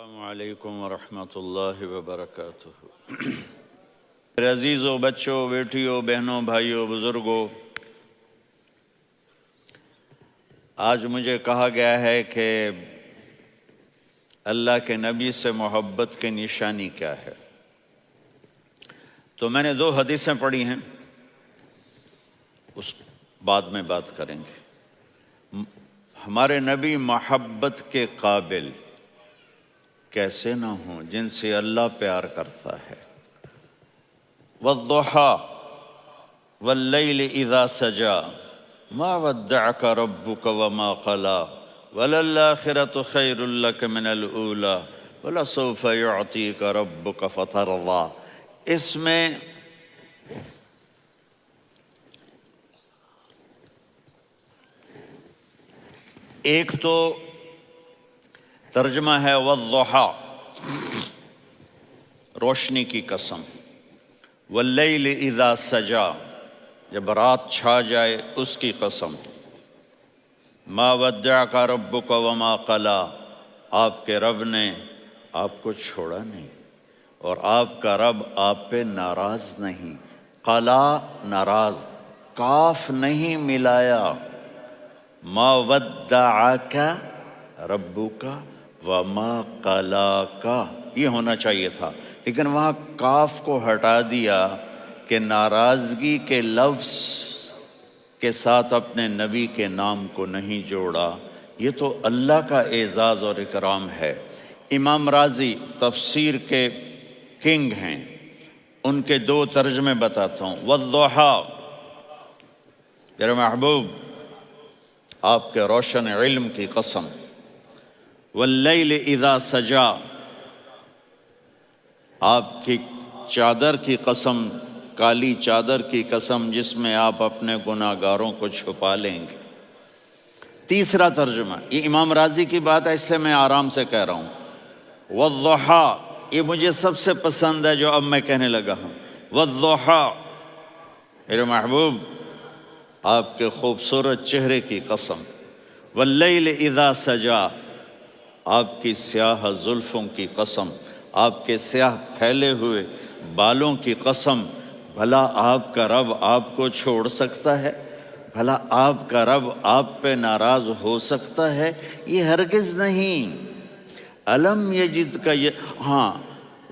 السلام علیکم ورحمۃ اللہ وبرکاتہ۔ میرے عزیزوں، بچوں، بیٹیوں، بہنوں، بھائیوں، بزرگوں، آج مجھے کہا گیا ہے کہ اللہ کے نبی سے محبت کی نشانی کیا ہے، تو میں نے 2 حدیثیں پڑھی ہیں، اس بعد میں بات کریں گے۔ ہمارے نبی محبت کے قابل کیسے نہ ہوں جن سے اللہ پیار کرتا ہے۔ وَالضُّحَى وَاللَّيْلِ إِذَا سَجَى مَا وَدَّعَكَ رَبُّكَ وَمَا قَلَى وَلَلْآخِرَةُ خَيْرٌ لَكَ مِنَ الْأُولَى وَلَسَوْفَ يُعْطِيكَ رَبُّكَ فَتَرْضَى۔ اس میں ایک تو ترجمہ ہے وَالضُّحَى، روشنی کی قسم، وَاللَّيْلِ إِذَا سَجَى، جب رات چھا جائے اس کی قسم، مَا وَدَّعَكَ رَبُّكَ وَمَا قَلَى، آپ کے رب نے آپ کو چھوڑا نہیں اور آپ کا رب آپ پہ ناراض نہیں۔ قَلَى ناراض، کاف نہیں ملایا، مَا وَدَّعَكَ رَبُّكَ وَمَا قَلَاكَ یہ ہونا چاہیے تھا، لیکن وہاں کاف کو ہٹا دیا کہ ناراضگی کے لفظ کے ساتھ اپنے نبی کے نام کو نہیں جوڑا۔ یہ تو اللہ کا اعزاز اور اکرام ہے۔ امام راضی تفسیر کے کنگ ہیں، ان کے 2 ترجمے بتاتا ہوں۔ وَالضُّحَى، میرے محبوب آپ کے روشن علم کی قسم، وَاللَّيْلِ إِذَا سَجَى، آپ کی چادر کی قسم، کالی چادر کی قسم جس میں آپ اپنے گناہ گاروں کو چھپا لیں گے۔ تیسرا ترجمہ، یہ امام راضی کی بات ہے اس لیے میں آرام سے کہہ رہا ہوں۔ وَالضُّحَى، یہ مجھے سب سے پسند ہے جو اب میں کہنے لگا ہوں۔ وَالضُّحَى، میرے محبوب آپ کے خوبصورت چہرے کی قسم، وَاللَّيْلِ إِذَا سَجَى، آپ کی سیاہ زلفوں کی قسم، آپ کے سیاہ پھیلے ہوئے بالوں کی قسم، بھلا آپ کا رب آپ کو چھوڑ سکتا ہے؟ بھلا آپ کا رب آپ پہ ناراض ہو سکتا ہے؟ یہ ہرگز نہیں۔ الم یجد کا ہاں،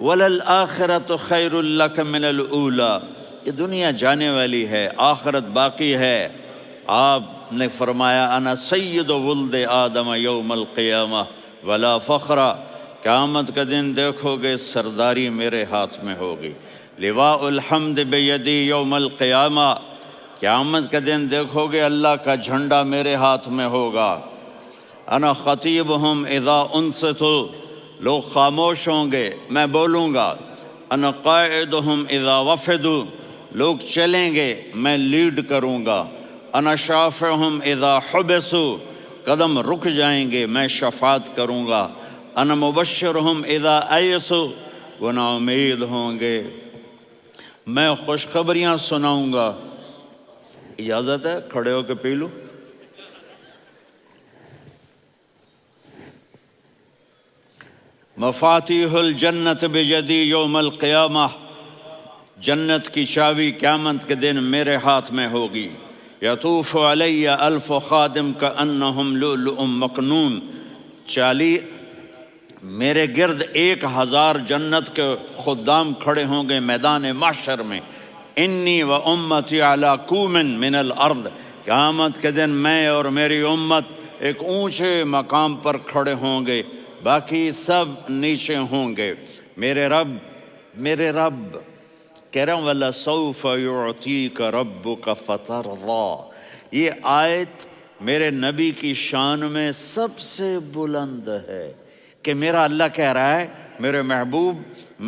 وَلَلْآخِرَةُ خَيْرٌ لَكَ مِنَ الْأُولَى، یہ دنیا جانے والی ہے، آخرت باقی ہے۔ آپ نے فرمایا انا سید ولد آدم یوم القیامہ ولا فخر، قیامت کا دن دیکھو گے سرداری میرے ہاتھ میں ہوگی۔ لواء الحمد بیدی یوم القیامہ، قیامت کا دن دیکھو گے اللہ کا جھنڈا میرے ہاتھ میں ہوگا۔ انا خطیبہم اذا انصتوا، لوگ خاموش ہوں گے میں بولوں گا۔ انا قائدہم اذا وفدوا، لوگ چلیں گے میں لیڈ کروں گا۔ انا شافعہم اذا حبسوا، قدم رک جائیں گے میں شفاعت کروں گا۔ انا مبشرہم اذا ایسوا، وہ نا امید ہوں گے میں خوشخبریاں سناؤں گا۔ اجازت ہے کھڑے ہو کے پی لوں؟ مفاتیح الجنت بیدی یوم القیامہ، جنت کی چابی قیامت کے دن میرے ہاتھ میں ہوگی۔ یطوف علی الف خادم کانہم لؤلؤ مکنون، میرے گرد 1000 جنت کے خدام کھڑے ہوں گے میدان محشر میں۔ انی و امتی علی کوم من الارض، قیامت کے دن میں اور میری امت ایک اونچے مقام پر کھڑے ہوں گے، باقی سب نیچے ہوں گے۔ میرے رب کہہ رہا ہوں وَلَسَوْفَ يُعْطِيكَ رَبُّكَ فَتَرْضَى، یہ آیت میرے نبی کی شان میں سب سے بلند ہے کہ میرا اللہ کہہ رہا ہے میرے محبوب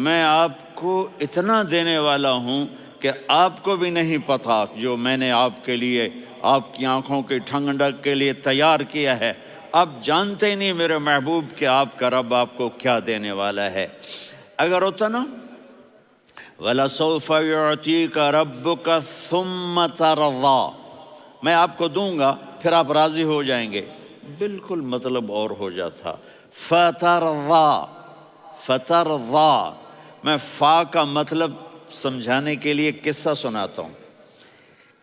میں آپ کو اتنا دینے والا ہوں کہ آپ کو بھی نہیں پتہ جو میں نے آپ کے لیے، آپ کی آنکھوں کی ٹھنڈک کے لیے تیار کیا ہے۔ آپ جانتے نہیں میرے محبوب کہ آپ کا رب آپ کو کیا دینے والا ہے۔ اگر ہوتا نا وَلَسَوْفَ يُعْطِيكَ رَبُّكَ ثُمَّ تَرْضَى، میں آپ کو دوں گا پھر آپ راضی ہو جائیں گے، بالکل مطلب اور ہو جاتا۔ فَتَرْضَى، فترضا، میں فا کا مطلب سمجھانے کے لیے قصہ سناتا ہوں۔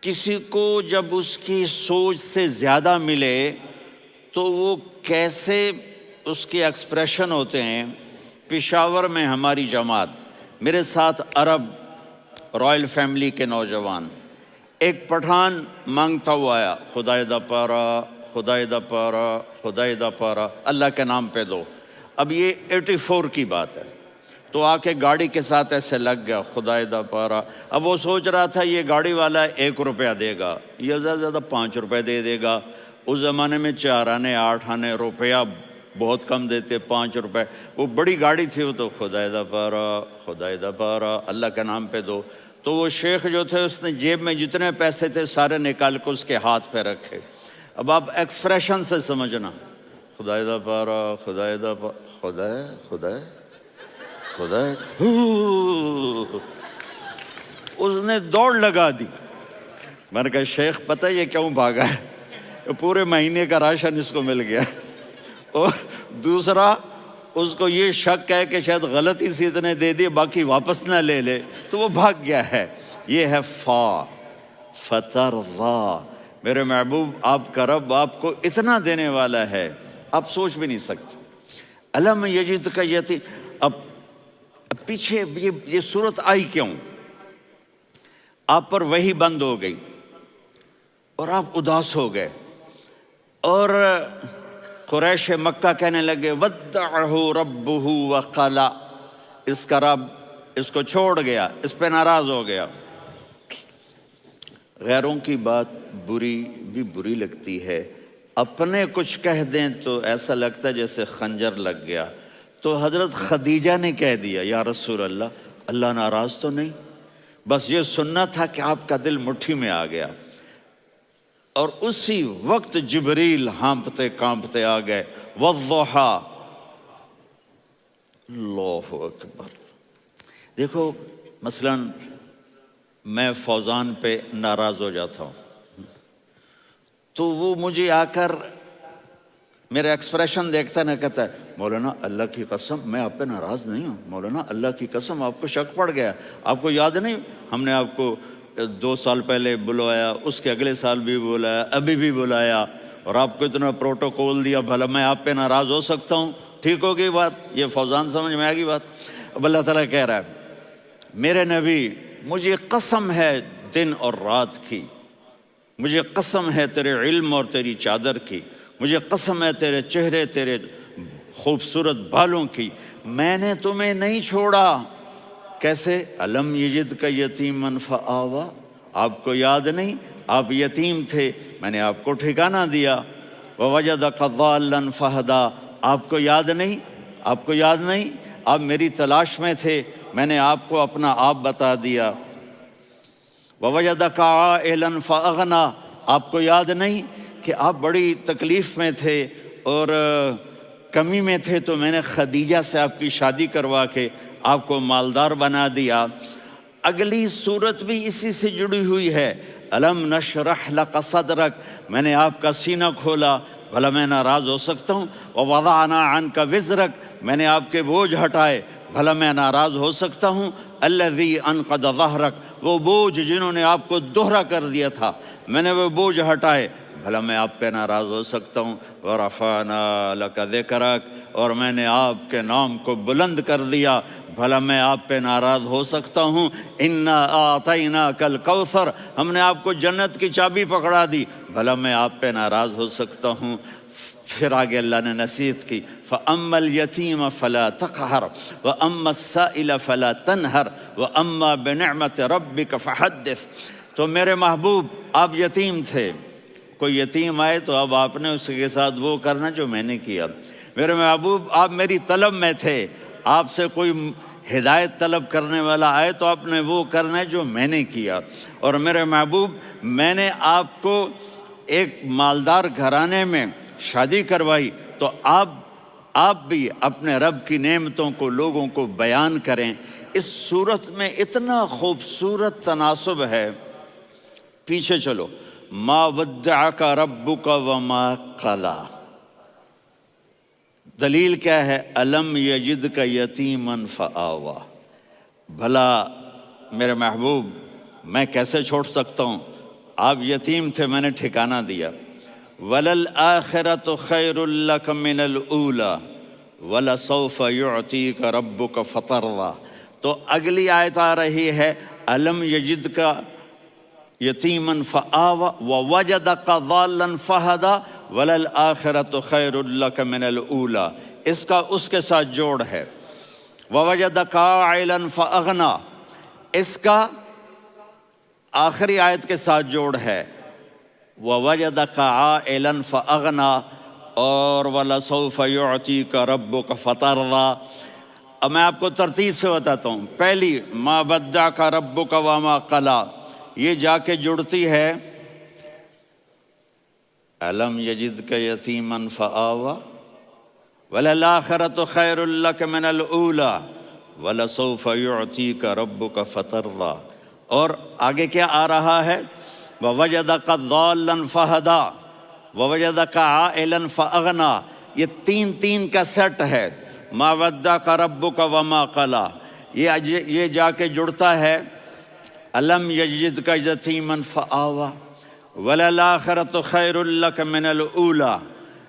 کسی کو جب اس کی سوچ سے زیادہ ملے تو وہ کیسے اس کے ایکسپریشن ہوتے ہیں۔ پشاور میں ہماری جماعت، میرے ساتھ عرب رائل فیملی کے نوجوان، ایک پٹھان مانگتا ہوا آیا، خدائے دا پارا، خدائے دا پارا، خدائے دا پارا، اللہ کے نام پہ دو۔ اب یہ 84 کی بات ہے، تو آ کے گاڑی کے ساتھ ایسے لگ گیا، خدائے دا پارا۔ اب وہ سوچ رہا تھا یہ گاڑی والا 1 روپیہ دے گا یا زیادہ زیادہ 5 روپے دے دے گا۔ اس زمانے میں 4 آنے 8 آنے روپیہ بہت کم دیتے، 5 روپے، وہ بڑی گاڑی تھی، وہ تو خدائے دا پارا، خدائے دا پارا، اللہ کے نام پہ دو۔ تو وہ شیخ جو تھے اس نے جیب میں جتنے پیسے تھے سارے نکال کے اس کے ہاتھ پہ رکھے۔ اب آپ ایکسپریشن سے سمجھنا، خدائے دا پارا، خدائے دا پارا، خدائے خدائے خدائے، اس نے دوڑ لگا دی۔ میں نے کہا شیخ پتہ یہ کیوں بھاگا ہے؟ پورے مہینے کا راشن اس کو مل گیا، اور دوسرا اس کو یہ شک ہے کہ شاید غلطی سے اتنے دے دیے باقی واپس نہ لے لے، تو وہ بھاگ گیا ہے۔ یہ ہے فا، فترضا۔ میرے محبوب آپ کا رب آپ کو اتنا دینے والا ہے آپ سوچ بھی نہیں سکتے۔ الم یجدک یتیم، اب پیچھے یہ صورت آئی کیوں؟ آپ پر وحی بند ہو گئی اور آپ اداس ہو گئے، اور قریش مکہ کہنے لگے ودعہ ربہ وقلا، اس کا رب اس کو چھوڑ گیا، اس پہ ناراض ہو گیا۔ غیروں کی بات بری لگتی ہے، اپنے کچھ کہہ دیں تو ایسا لگتا ہے جیسے خنجر لگ گیا۔ تو حضرت خدیجہ نے کہہ دیا یا رسول اللہ، اللہ ناراض تو نہیں؟ بس یہ سننا تھا کہ آپ کا دل مٹھی میں آ گیا۔ اور اسی وقت جبریل ہانپتے کانپتے آ گئے، والضحی، اللہ اکبر۔ دیکھو مثلا میں فوزان پہ ناراض ہو جاتا ہوں تو وہ مجھے آ کر میرا ایکسپریشن دیکھتا ہے، نہ کہتا ہے مولانا اللہ کی قسم میں آپ پہ ناراض نہیں ہوں، مولانا اللہ کی قسم آپ کو شک پڑ گیا، آپ کو یاد نہیں ہم نے آپ کو 2 سال پہلے بلوایا، اس کے اگلے سال بھی بلایا، ابھی بھی بلایا، اور آپ کو اتنا پروٹوکول دیا، بھلا میں آپ پہ ناراض ہو سکتا ہوں؟ ٹھیک ہوگی بات؟ یہ فوزان سمجھ میں آ گئی بات؟ اب اللہ تعالیٰ کہہ رہا ہے میرے نبی مجھے قسم ہے دن اور رات کی، مجھے قسم ہے تیرے علم اور تیری چادر کی، مجھے قسم ہے تیرے چہرے تیرے خوبصورت بالوں کی، میں نے تمہیں نہیں چھوڑا۔ کیسے؟ الم یجدک یتیما فآویٰ، آپ کو یاد نہیں آپ یتیم تھے، میں نے آپ کو ٹھکانہ دیا۔ ووجدک ضالا فہدیٰ، آپ کو یاد نہیں، آپ کو یاد نہیں آپ میری تلاش میں تھے، میں نے آپ کو اپنا آپ بتا دیا۔ ووجدک عائلا فاغنیٰ، آپ کو یاد نہیں کہ آپ بڑی تکلیف میں تھے اور کمی میں تھے، تو میں نے خدیجہ سے آپ کی شادی کروا کے آپ کو مالدار بنا دیا۔ اگلی صورت بھی اسی سے جڑی ہوئی ہے، الم نشرح لک صدرک، میں نے آپ کا سینہ کھولا، بھلا میں ناراض ہو سکتا ہوں؟ ووضعنا عنک وزرک، میں نے آپ کے بوجھ ہٹائے، بھلا میں ناراض ہو سکتا ہوں؟ الذی انقض ظہرک، وہ بوجھ جنہوں نے آپ کو دوہرا کر دیا تھا، میں نے وہ بوجھ ہٹائے، بھلا میں آپ پہ ناراض ہو سکتا ہوں؟ ورفعنا لک ذکرک، اور میں نے آپ کے نام کو بلند کر دیا، بھلا میں آپ پہ ناراض ہو سکتا ہوں؟ انا اعطیناک الکوثر، ہم نے آپ کو جنت کی چابی پکڑا دی، بھلا میں آپ پہ ناراض ہو سکتا ہوں؟ پھر آگے اللہ نے نصیحت کی، فَأَمَّا الْيَتِيمَ فَلَا تَقْهَرْ وَأَمَّا السَّائِلَ فَلَا تَنْهَرْ وَأَمَّا بِنِعْمَةِ رَبِّكَ فَحَدِّثْ۔ تو میرے محبوب آپ یتیم تھے، کوئی یتیم آئے تو اب آپ نے اس کے ساتھ وہ کرنا جو میں نے کیا۔ میرے محبوب آپ میری طلب میں تھے، آپ سے کوئی ہدایت طلب کرنے والا آئے تو آپ نے وہ کرنا ہے جو میں نے کیا۔ اور میرے محبوب میں نے آپ کو ایک مالدار گھرانے میں شادی کروائی، تو آپ بھی اپنے رب کی نعمتوں کو لوگوں کو بیان کریں۔ اس صورت میں اتنا خوبصورت تناسب ہے، پیچھے چلو، ما ودعک ربک وما قلی، دلیل کیا ہے؟ الم یجد کا یتیمن فآوا، بھلا میرے محبوب میں کیسے چھوڑ سکتا ہوں؟ آپ یتیم تھے، میں نے ٹھکانہ دیا۔ وَلَلْآخِرَةُ خَيْرٌ لَكَ مِنَ الْأُولَى وَلَسَوْفَ يُعْطِيكَ رَبُّكَ فَتَرْضَىٰ۔ تو اگلی آیت آ رہی ہے الم یجد کا یتیمن فآوا ووجدک ضالا فہدا وللآخرۃ خیر لک من الاولی، اس کا اس کے ساتھ جوڑ ہے۔ ووجدک عائلا فاغنی، اس کا آخری آیت کے ساتھ جوڑ ہے ووجدک عائلا فاغنی اور ولسوف یعطیک ربک فترضیٰ۔ اب میں آپ کو ترتیب سے بتاتا ہوں۔ پہلی ما ودعک ربک وما قلی، یہ جا کے جڑتی ہے الم یجدک یتیما فآوا وللآخرۃ خیر لک من الاولی ولسوف یعطیک ربک فترضیٰ۔ اور آگے کیا آ رہا ہے؟ ووجدک ضالا فہدا ووجدک عائلا فاغنی، یہ تین تین کا سیٹ ہے۔ ما ودعک ربک وما قلی، یہ جا کے جڑتا ہے الم یجدک یتیما فآوا وللآخرۃ خیر لک من الاولی،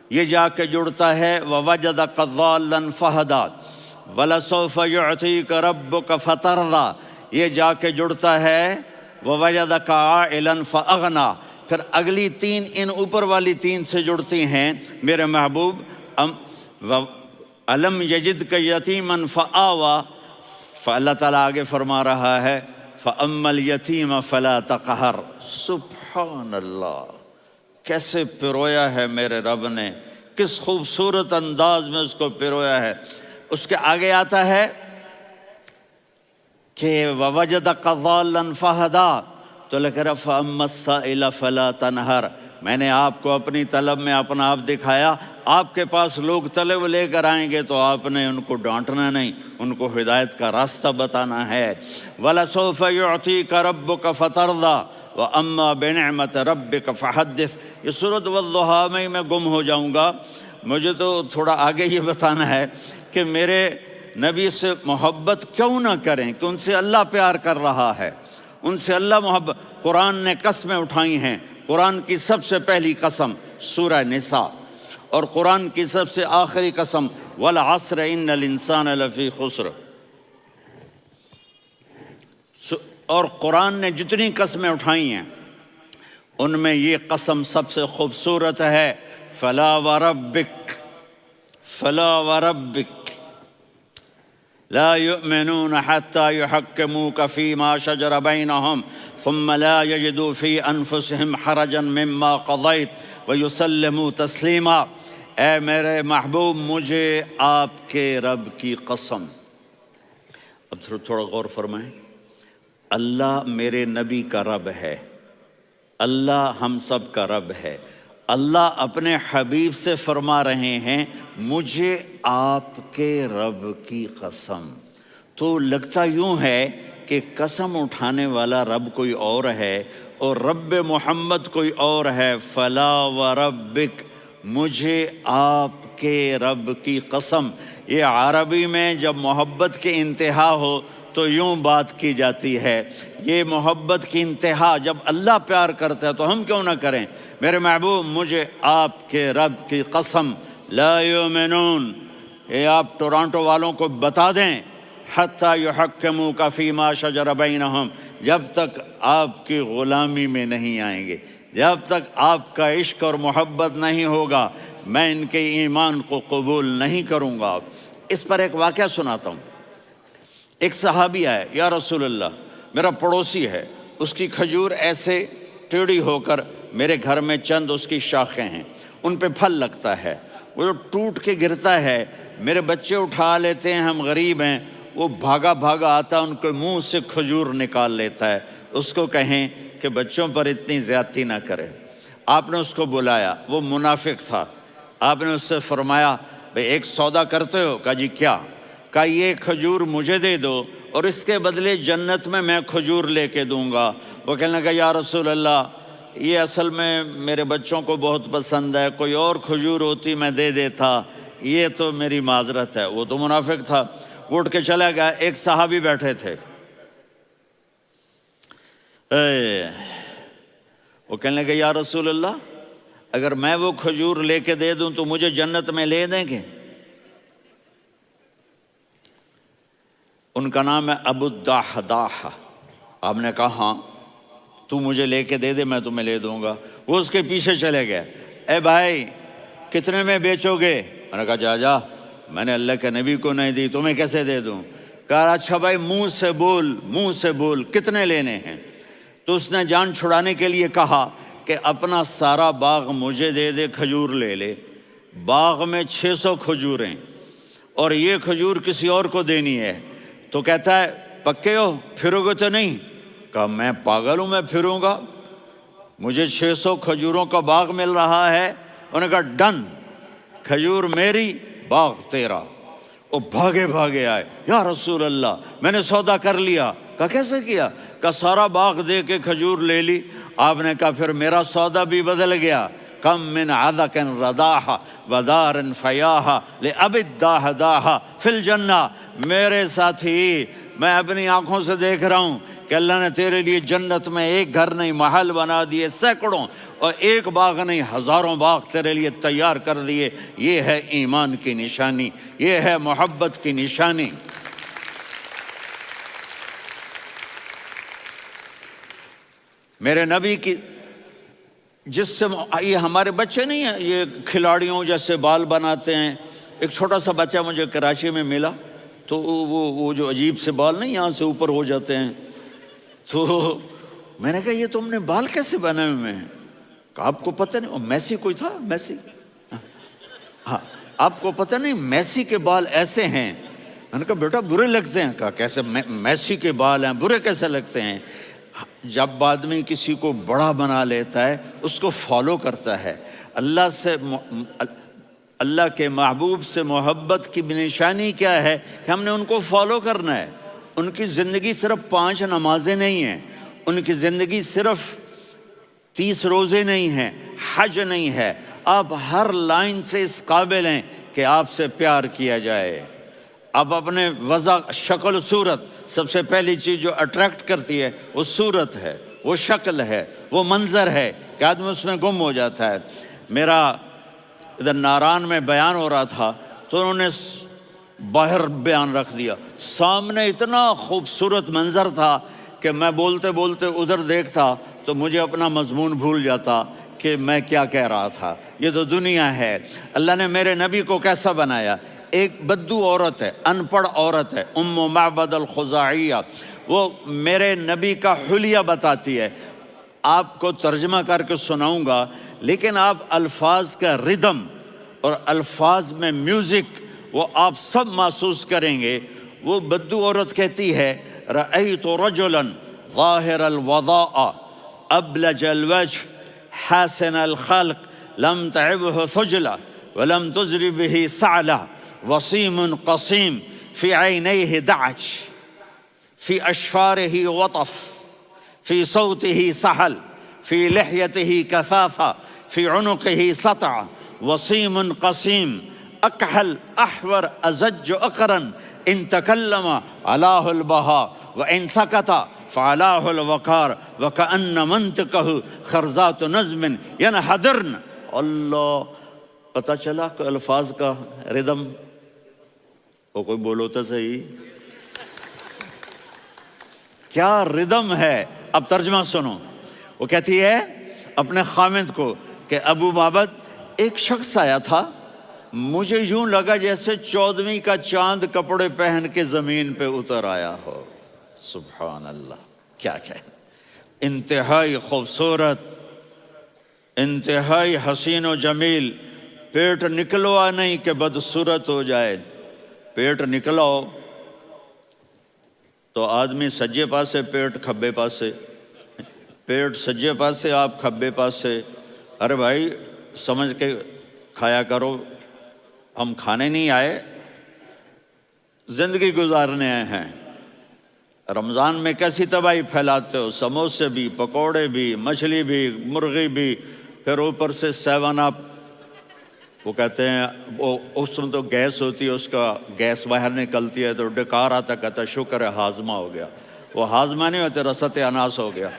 یہ جا کے جڑتا ہے ووجدک ضالا فہدا ولسوف یعطیک ربک فترضیٰ، یہ جا کے جڑتا ہے ووجدک عائلا فاغنی۔ پھر اگلی تین ان اوپر والی تین سے جڑتی ہیں میرے محبوب۔ الم یجدک یتیما فآوا، فاللہ تعالیٰ آگے فرما رہا ہے فَأَمَّا الْيَتِيمَ فَلَا تَقْهَرْ۔ سبحان اللہ، کیسے پرویا ہے میرے رب نے، کس خوبصورت انداز میں اس کو پرویا ہے۔ اس کے آگے آتا ہے کہ وَوَجَدَكَ ضَالًّا فَهَدَىٰ، تو لکھ رہا فَأَمَّا السَّائِلَ فَلَا تَنْهَرْ، میں نے آپ کو اپنی طلب میں اپنا آپ دکھایا۔ آپ کے پاس لوگ طلب لے کر آئیں گے تو آپ نے ان کو ڈانٹنا نہیں، ان کو ہدایت کا راستہ بتانا ہے۔ وَلَسَوْفَ يُعْطِيكَ رَبُّكَ فَتَرْضَىٰ وَأَمَّا بِنِعْمَةِ رَبِّكَ فَحَدِّثْ۔ یہ سورۃ والضحیٰ میں گم ہو جاؤں گا، مجھے تو تھوڑا آگے یہ بتانا ہے کہ میرے نبی سے محبت کیوں نہ کریں، کہ ان سے اللہ پیار کر رہا ہے، ان سے اللہ محبت۔ قرآن نے قسمیں اٹھائی ہیں، قرآن کی سب سے پہلی قسم سورہ نساء، اور قرآن کی سب سے آخری قسم والعصر ان الانسان لفی خسر۔ اور قرآن نے جتنی قسمیں اٹھائی ہیں ان میں یہ قسم سب سے خوبصورت ہے، فلا وربک فلا وربک لا يؤمنون حتى يحكموك فيما شجر بينهم ثم لا يجدوا في انفسهم حرجا مما قضيت ويسلموا تسلیما۔ اے میرے محبوب، مجھے آپ کے رب کی قسم۔ اب تھوڑا غور فرمائیں، اللہ میرے نبی کا رب ہے، اللہ ہم سب کا رب ہے۔ اللہ اپنے حبیب سے فرما رہے ہیں مجھے آپ کے رب کی قسم۔ تو لگتا یوں ہے کہ قسم اٹھانے والا رب کوئی اور ہے اور رب محمد کوئی اور ہے۔ فلا وربک، مجھے آپ کے رب کی قسم۔ یہ عربی میں جب محبت کی انتہا ہو تو یوں بات کی جاتی ہے، یہ محبت کی انتہا جب اللہ پیار کرتا ہے تو ہم کیوں نہ کریں۔ میرے محبوب، مجھے آپ کے رب کی قسم، لا یؤمنون، یہ آپ ٹورانٹو والوں کو بتا دیں، حتی یحکموک فیما شجر بینہم، جب تک آپ کی غلامی میں نہیں آئیں گے، جب تک آپ کا عشق اور محبت نہیں ہوگا، میں ان کے ایمان کو قبول نہیں کروں گا۔ اس پر ایک واقعہ سناتا ہوں۔ ایک صحابی آئے، یا رسول اللہ، میرا پڑوسی ہے، اس کی کھجور ایسے ٹیڑھی ہو کر میرے گھر میں چند اس کی شاخیں ہیں، ان پہ پھل لگتا ہے، وہ جو ٹوٹ کے گرتا ہے، میرے بچے اٹھا لیتے ہیں، ہم غریب ہیں، وہ بھاگا بھاگا آتا ہے، ان کے منہ سے کھجور نکال لیتا ہے۔ اس کو کہیں کہ بچوں پر اتنی زیادتی نہ کرے۔ آپ نے اس کو بلایا، وہ منافق تھا، آپ نے اس سے فرمایا بھئی ایک سودا کرتے ہو؟ کہا جی کیا؟ کہا یہ کھجور مجھے دے دو اور اس کے بدلے جنت میں کھجور لے کے دوں گا۔ وہ کہنے لگا یا رسول اللہ، یہ اصل میں میرے بچوں کو بہت پسند ہے، کوئی اور کھجور ہوتی میں دے دیتا، یہ تو میری معذرت ہے۔ وہ تو منافق تھا، وہ اٹھ کے چلا گیا۔ ایک صحابی بیٹھے تھے، وہ کہنے لگے یا رسول اللہ، اگر میں وہ کھجور لے کے دے دوں تو مجھے جنت میں لے دیں گے؟ ان کا نام ہے ابو الدحداح۔ آپ نے کہا ہاں، تو مجھے لے کے دے دے، میں تمہیں لے دوں گا۔ وہ اس کے پیچھے چلے گئے، اے بھائی کتنے میں بیچو گے؟ میں نے کہا جا میں نے اللہ کے نبی کو نہیں دی، تمہیں کیسے دے دوں؟ کہا اچھا بھائی منہ سے بول کتنے لینے ہیں؟ تو اس نے جان چھڑانے کے لیے کہا کہ اپنا سارا باغ مجھے دے دے، کھجور لے لے۔ باغ میں 600 کھجوریں اور یہ کھجور کسی اور کو دینی ہے۔ تو کہتا ہے پکے ہو، پھرو گے تو نہیں؟ کہا میں پاگل ہوں، میں پھروں گا؟ مجھے 600 کھجوروں کا باغ مل رہا ہے۔ انہوں نے کہا ڈن، کھجور میری، باغ تیرا۔ وہ بھاگے آئے، یا رسول اللہ میں نے سودا کر لیا۔ کہا کیسے کیا؟ کہا سارا باغ دے کے کھجور لے لی۔ آپ نے کہا پھر میرا سودا بھی بدل گیا۔ کم من عذق رداح ودار فیاح لأبی الدحداح فی الجنہ۔ میرے ساتھی، میں اپنی آنکھوں سے دیکھ رہا ہوں کہ اللہ نے تیرے لیے جنت میں ایک گھر نہیں محل بنا دیے سینکڑوں، اور ایک باغ نہیں ہزاروں باغ تیرے لیے تیار کر دیے۔ یہ ہے ایمان کی نشانی، یہ ہے محبت کی نشانی۔ میرے نبی کی جس سے یہ ہمارے بچے نہیں ہیں یہ کھلاڑیوں جیسے بال بناتے ہیں۔ ایک چھوٹا سا بچہ مجھے کراچی میں ملا، تو وہ جو عجیب سے بال نہیں یہاں سے اوپر ہو جاتے ہیں، تو میں نے کہا یہ تم نے بال کیسے بنائے ہوئے ہیں؟ کہا آپ کو پتہ نہیں؟ میسی کوئی تھا، میسی، ہاں آپ کو پتہ نہیں میسی کے بال ایسے ہیں؟ میں نے کہا بیٹا برے لگتے ہیں۔ کہا کیسے؟ میسی کے بال ہیں برے کیسے لگتے ہیں؟ جب آدمی کسی کو بڑا بنا لیتا ہے اس کو فالو کرتا ہے۔ اللہ کے محبوب سے محبت کی نشانی کیا ہے کہ ہم نے ان کو فالو کرنا ہے۔ ان کی زندگی صرف 5 نمازیں نہیں ہیں، ان کی زندگی صرف 30 روزے نہیں ہیں، حج نہیں ہے۔ آپ ہر لائن سے اس قابل ہیں کہ آپ سے پیار کیا جائے۔ آپ اپنے وضع، شکل و صورت، سب سے پہلی چیز جو اٹریکٹ کرتی ہے وہ صورت ہے، وہ شکل ہے، وہ منظر ہے کہ آدمی اس میں گم ہو جاتا ہے۔ میرا ادھر ناران میں بیان ہو رہا تھا تو انہوں نے باہر بیان رکھ دیا، سامنے اتنا خوبصورت منظر تھا کہ میں بولتے بولتے ادھر دیکھتا تو مجھے اپنا مضمون بھول جاتا کہ میں کیا کہہ رہا تھا۔ یہ تو دنیا ہے۔ اللہ نے میرے نبی کو کیسا بنایا؟ ایک بدو عورت ہے، ان پڑھ عورت ہے، ام معبد الخزاعیہ، وہ میرے نبی کا حلیہ بتاتی ہے۔ آپ کو ترجمہ کر کے سناؤں گا، لیکن آپ الفاظ کا ردم اور الفاظ میں میوزک وہ آپ سب محسوس کریں گے۔ وہ بدو عورت کہتی ہے رأیت رجلا ظاہر الوضاء ابلج الوجه حاسن الخلق لم تعبه ثجلة ولم تزر به سعلة وصيم قصيم في عينيه دعج في أشفاره وطف في صوته سحل في لحيته كثافة في عنقه سطع وصيم قصيم أكحل أحور أزج أقرن إن تكلم علاه البهاء وإن سكت فعلاه الوقار وكأن منطقه خرزات نظم ينحدرن۔ اللہ، پتہ چلا کہ الفاظ کا ردم، وہ کوئی بولو تو صحیح، کیا ردم ہے۔ اب ترجمہ سنو۔ وہ کہتی ہے اپنے خامد کو کہ ابو معبد، ایک شخص آیا تھا، مجھے یوں لگا جیسے 14ویں کا چاند کپڑے پہن کے زمین پہ اتر آیا ہو۔ سبحان اللہ، کیا انتہائی خوبصورت، انتہائی حسین و جمیل۔ پیٹ نکلوا نہیں کہ بدصورت ہو جائے۔ پیٹ نکلاؤ تو آدمی سجے پاسے پیٹ، کھبے پاسے پیٹ، سجے پاسے آپ، کھبے پاسے۔ ارے بھائی سمجھ کے کھایا کرو، ہم کھانے نہیں آئے، زندگی گزارنے آئے ہیں۔ رمضان میں کیسی تباہی پھیلاتے ہو، سموسے بھی، پکوڑے بھی، مچھلی بھی، مرغی بھی، پھر اوپر سے 7 اپ۔ وہ کہتے ہیں وہ اس میں تو گیس ہوتی ہے، اس کا گیس باہر نکلتی ہے تو ڈکار آتا، کہتا ہے شکر ہے ہاضمہ ہو گیا. وہ ہاضمہ نہیں ہوتے، رسط اناس ہو گیا.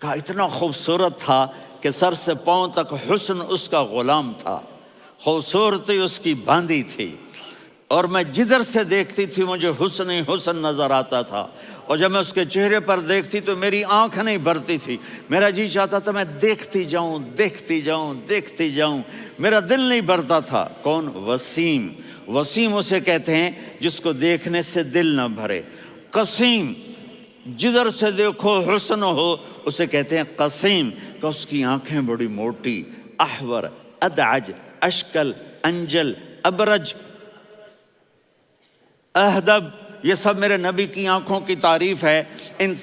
کہا اتنا خوبصورت تھا کہ سر سے پاؤں تک حسن اس کا غلام تھا، خوبصورتی اس کی باندھی تھی، اور میں جدھر سے دیکھتی تھی مجھے حسن ہی حسن نظر آتا تھا. اور جب میں اس کے چہرے پر دیکھتی تو میری آنکھ نہیں بھرتی تھی، میرا جی چاہتا تھا میں دیکھتی جاؤں دیکھتی جاؤں دیکھتی جاؤں، میرا دل نہیں بھرتا تھا. کون؟ وسیم. وسیم اسے کہتے ہیں جس کو دیکھنے سے دل نہ بھرے. قسیم، جدھر سے دیکھو حسن ہو، اسے کہتے ہیں قسیم، کہ اس کی آنکھیں بڑی موٹی، احور، ادعج، اشکل، انجل، ابرج، اہدب، یہ سب میرے نبی کی آنکھوں کی تعریف ہے. ان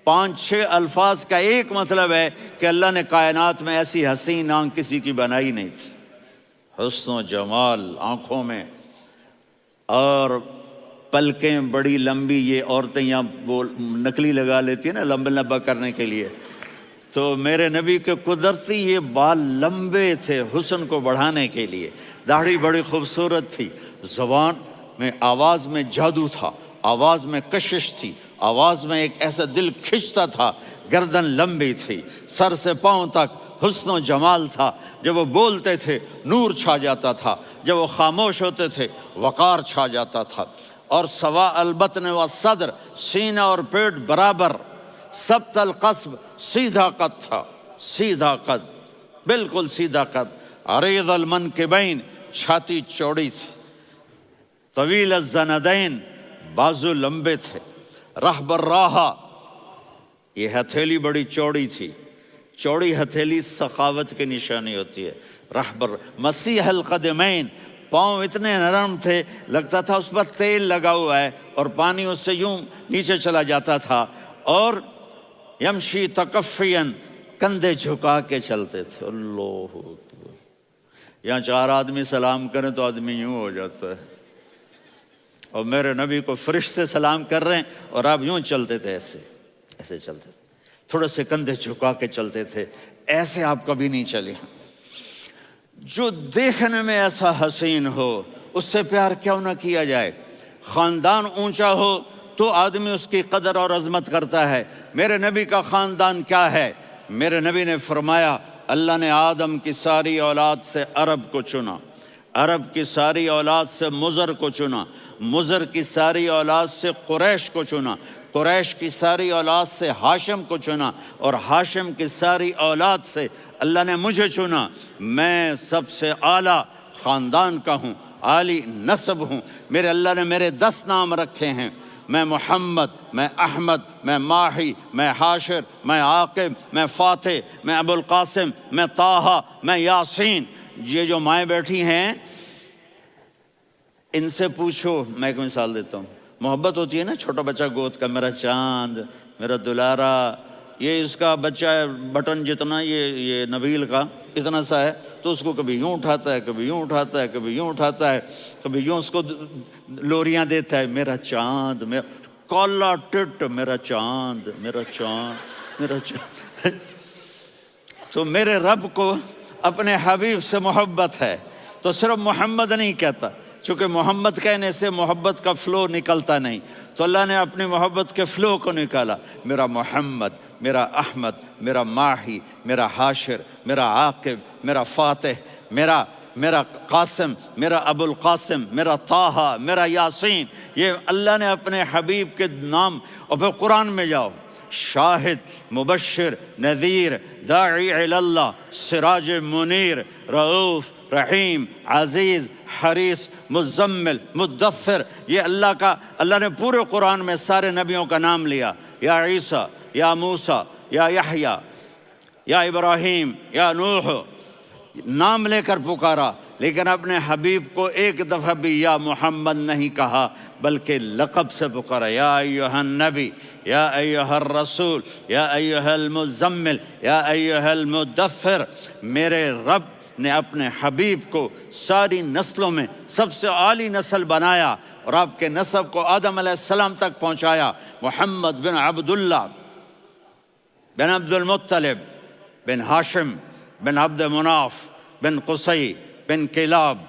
5-6 الفاظ کا ایک مطلب ہے کہ اللہ نے کائنات میں ایسی حسین آنکھ کسی کی بنائی نہیں تھی. حسن و جمال آنکھوں میں، اور پلکیں بڑی لمبی. یہ عورتیں یہاں وہ نکلی لگا لیتی ہیں نا لمبا لمبا کرنے کے لیے، تو میرے نبی کے قدرتی یہ بال لمبے تھے حسن کو بڑھانے کے لیے. داڑھی بڑی خوبصورت تھی. زبان میں، آواز میں جادو تھا، آواز میں کشش تھی، آواز میں ایک ایسا دل کھنچتا تھا. گردن لمبی تھی، سر سے پاؤں تک حسن و جمال تھا. جب وہ بولتے تھے نور چھا جاتا تھا، جب وہ خاموش ہوتے تھے وقار چھا جاتا تھا. اور سوا البطن و صدر، سینہ اور پیٹ برابر، سبت القصب، سیدھا قد تھا، سیدھا قد، بالکل سیدھا قد. عریض المنکبین، چھاتی چوڑی تھی. طویل الزندین، بازو لمبے تھے. رحب الراحہ، یہ ہتھیلی بڑی چوڑی تھی. چوڑی ہتھیلی سخاوت کی نشانی ہوتی ہے. رحب مسیح القدمین، پاؤں اتنے نرم تھے لگتا تھا اس پر تیل لگا ہوا ہے، اور پانی اس سے یوں نیچے چلا جاتا تھا. اور یمشی تکفین، کندھے جھکا کے چلتے تھے. اللہ اکبر. یہاں 4 آدمی سلام کریں تو آدمی یوں ہو جاتا ہے، اور میرے نبی کو فرشتے سلام کر رہے ہیں اور آپ یوں چلتے تھے، ایسے ایسے چلتے تھے، تھوڑے سے کندھے جھکا کے چلتے تھے. ایسے آپ کبھی نہیں چلے. جو دیکھنے میں ایسا حسین ہو اس سے پیار کیوں نہ کیا جائے. خاندان اونچا ہو تو آدمی اس کی قدر اور عظمت کرتا ہے. میرے نبی کا خاندان کیا ہے؟ میرے نبی نے فرمایا اللہ نے آدم کی ساری اولاد سے عرب کو چنا، عرب کی ساری اولاد سے مضر کو چنا، مضر کی ساری اولاد سے قریش کو چنا، قریش کی ساری اولاد سے ہاشم کو چنا، اور ہاشم کی ساری اولاد سے اللہ نے مجھے چنا. میں سب سے اعلیٰ خاندان کا ہوں، عالی نسب ہوں. میرے اللہ نے میرے 10 نام رکھے ہیں. میں محمد، میں احمد، میں ماہی، میں حاشر، میں عاقب، میں فاتح، میں ابو القاسم، میں طٰہٰ، میں یاسین. یہ جو مائیں بیٹھی ہیں ان سے پوچھو. میں ایک مثال دیتا ہوں. محبت ہوتی ہے نا، چھوٹا بچہ گود کا، میرا چاند، میرا دلارا. یہ اس کا بچہ بٹن جتنا، یہ نبیل کا اتنا سا ہے، تو اس کو کبھی یوں اٹھاتا ہے، کبھی یوں اٹھاتا ہے، کبھی یوں اٹھاتا ہے، کبھی یوں اس کو لوریاں دیتا ہے. میرا چاند، میرا کالا ٹٹ، میرا چاند، میرا چاند، میرا چاند. تو میرے رب کو اپنے حبیب سے محبت ہے تو صرف محمد نہیں کہتا، چونکہ محمد کہنے سے محبت کا فلو نکلتا نہیں، تو اللہ نے اپنی محبت کے فلو کو نکالا. میرا محمد، میرا احمد، میرا ماہی، میرا حاشر، میرا عاقب، میرا فاتح، میرا قاسم، میرا ابو القاسم، میرا طٰہٰ، میرا یاسین. یہ اللہ نے اپنے حبیب کے نام. اور پھر قرآن میں جاؤ، شاہد، مبشر، نذیر، داعی الی اللہ، سراج منیر، رؤوف، رحیم، عزیز، حریص، مزمل، مدثر. یہ اللہ نے پورے قرآن میں سارے نبیوں کا نام لیا. یا عیسیٰ، یا موسیٰ، یا یحییٰ، یا ابراہیم، یا نوح، نام لے کر پکارا. لیکن اپنے حبیب کو ایک دفعہ بھی یا محمد نہیں کہا، بلکہ لقب سے پکارا. یا ایھا النبی، یا ایھا الرسول، یا ایھا المزمل، یا ایھا المدثر. میرے رب نے اپنے حبیب کو ساری نسلوں میں سب سے عالی نسل بنایا، اور آپ کے نسب کو آدم علیہ السلام تک پہنچایا. محمد بن عبداللہ بن عبد المطلب بن ہاشم بن عبد مناف بن قصی بن کلاب